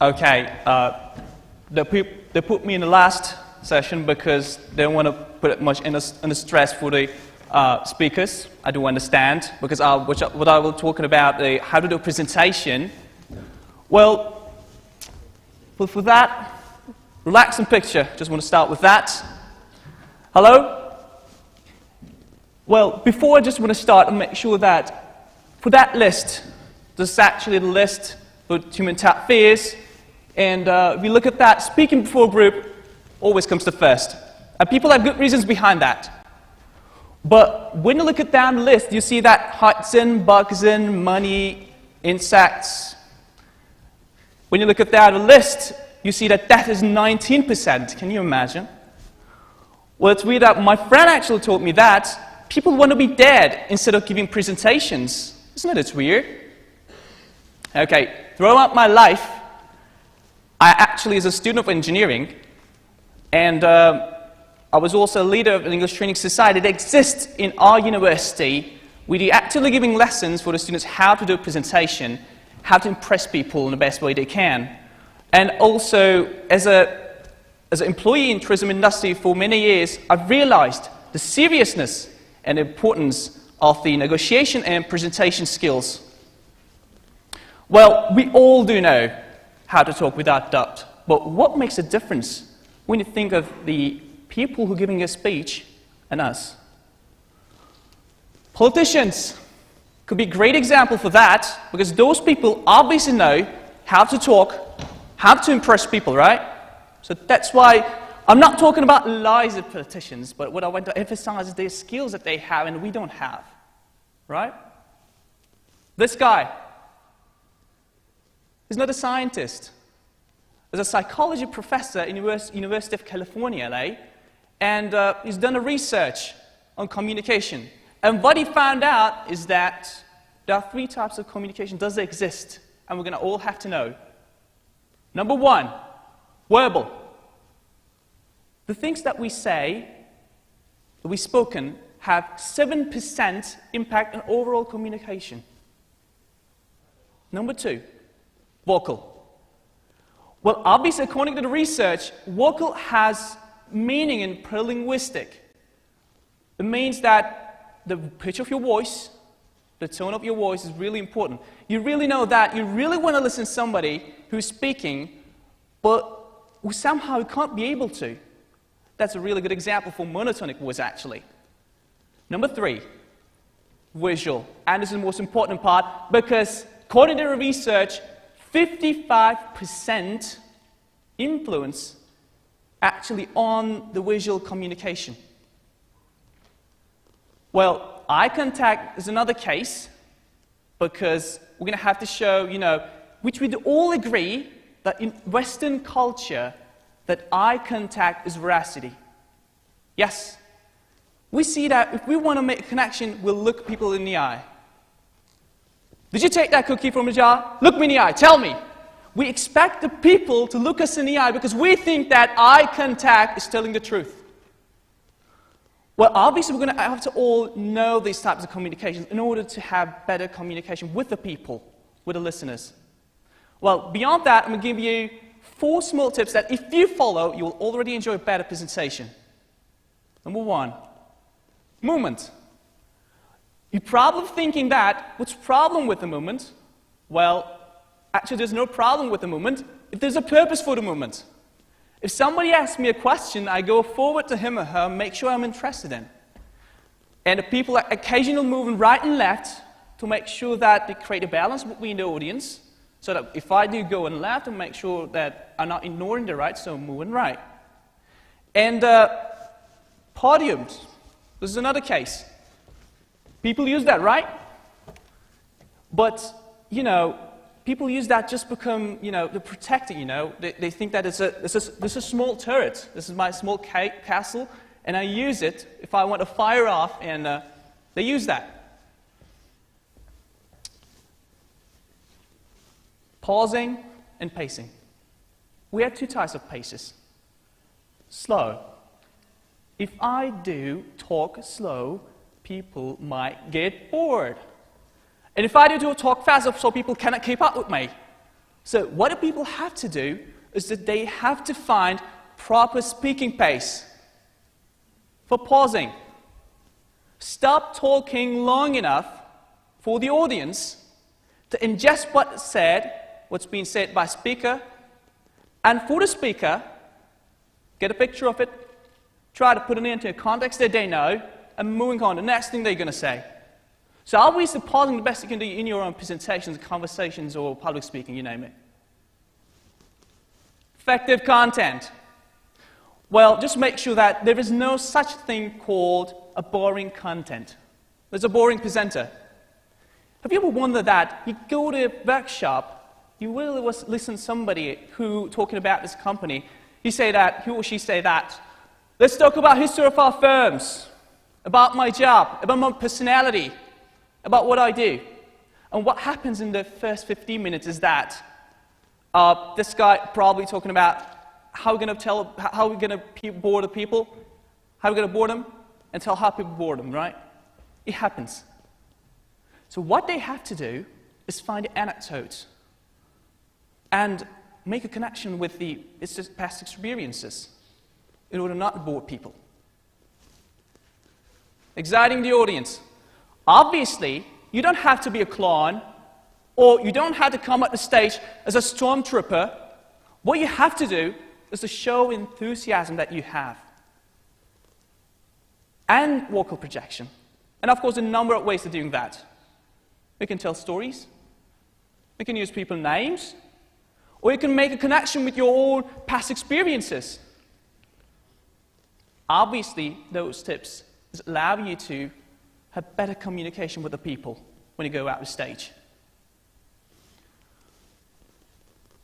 Okay, they put me in the last session because they don't want to put it much in the stress for the speakers. I do understand, because what I was talking about, how to do a presentation. Well, for that, relaxing picture, just want to start with that. Hello? Well, before I just want to start and make sure that for that list, this is actually the list for human top fears. And if you look at that, speaking before a group always comes to first. And people have good reasons behind that. But when you look at down the list, you see that heights in, bugs in, money, insects. When you look at that list, you see that that is 19%. Can you imagine? Well, it's weird that my friend actually told me that people want to be dead instead of giving presentations. Isn't it weird? Okay, throughout my life, I actually was a student of engineering, and I was also a leader of an English training society that exists in our university. We're actually giving lessons for the students how to do a presentation, how to impress people in the best way they can. And also, as an employee in the tourism industry for many years, I've realized the seriousness and importance of the negotiation and presentation skills. Well, we all do know how to talk without doubt, but what makes a difference when you think of the people who are giving a speech and us? Politicians could be a great example for that, because those people obviously know how to talk, how to impress people, right? So that's why I'm not talking about lies of politicians, but what I want to emphasize is the skills that they have and we don't have, right? This guy is not a scientist. He's a psychology professor in the University of California, LA, and he's done a research on communication. And what he found out is that there are 3 types of communication does exist, and we're going to all have to know. Number 1, verbal. The things that we say, that we've spoken, have 7% impact on overall communication. Number 2, vocal. Well, obviously, according to the research, vocal has meaning in paralinguistic. It means that the pitch of your voice, the tone of your voice is really important. You really know that. You really want to listen to somebody who's speaking, but who somehow can't be able to. That's a really good example for monotonic voice, actually. Number 3, visual. And this is the most important part, because according to the research, 55% influence actually on the visual communication. Well, eye contact is another case, because we're going to have to show, which we all agree that in Western culture, that eye contact is veracity. Yes, we see that if we want to make a connection, we'll look people in the eye. Did you take that cookie from the jar? Look me in the eye, tell me. We expect the people to look us in the eye because we think that eye contact is telling the truth. Well, obviously we're going to have to all know these types of communications in order to have better communication with the people, with the listeners. Well, beyond that, I'm going to give you 4 small tips that if you follow, you will already enjoy a better presentation. Number 1, movement. You're probably thinking that, what's the problem with the movement? Well, actually there's no problem with the movement if there's a purpose for the movement. If somebody asks me a question, I go forward to him or her, make sure I'm interested in. And the people are occasionally moving right and left to make sure that they create a balance between the audience, so that if I do go and left, I'll make sure that I'm not ignoring the right, so I'm moving right. And podiums, this is another case. People use that, right? But, people use that just become, to protect it, They think that this is a small turret. This is my small castle, and I use it if I want to fire off, and they use that. Pausing and pacing. We have 2 types of paces. Slow. If I do talk slow, people might get bored. And if I do talk fast, so people cannot keep up with me. So what do people have to do is that they have to find proper speaking pace for pausing. Stop talking long enough for the audience to ingest what's being said by speaker, and for the speaker, get a picture of it, try to put it into a context that they know, and moving on to the next thing they're going to say. So obviously pausing the best you can do in your own presentations, conversations, or public speaking, you name it. Effective content. Well, just make sure that there is no such thing called a boring content. There's a boring presenter. Have you ever wondered that you go to a workshop, you really listen to somebody who talking about this company, he or she say that, let's talk about history of our firms, about my job, about my personality, about what I do. And what happens in the first 15 minutes is that this guy probably talking about how we're going to bore the people, how we're going to bore them, and tell how people bore them, right? It happens. So what they have to do is find an anecdote and make a connection with its just past experiences in order not to bore people. Exciting the audience. Obviously, you don't have to be a clown, or you don't have to come up the stage as a stormtrooper. What you have to do is to show enthusiasm that you have. And vocal projection. And of course, a number of ways of doing that. We can tell stories, we can use people's names, or you can make a connection with your own past experiences. Obviously, those tips allow you to have better communication with the people when you go out on stage.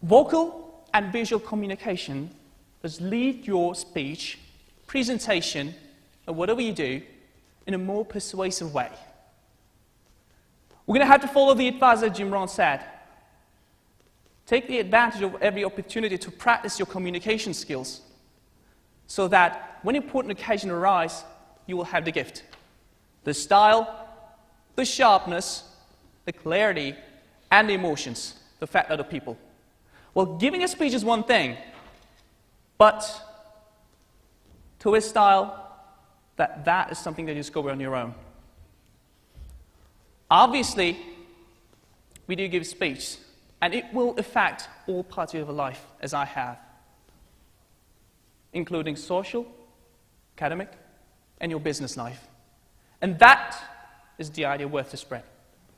Vocal and visual communication does lead your speech, presentation, or whatever you do in a more persuasive way. We're going to have to follow the advice that Jim Rohn said. Take the advantage of every opportunity to practice your communication skills so that when important occasion arises, you will have the gift. The style, the sharpness, the clarity, and the emotions to affect other people. Well, giving a speech is one thing, but to his style, that is something that you discover on your own. Obviously, we do give speech, and it will affect all parts of your life, as I have, including social, academic, and your business life. And that is the idea worth to spread.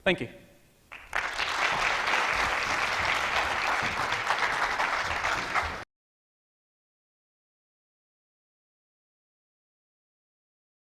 Thank you.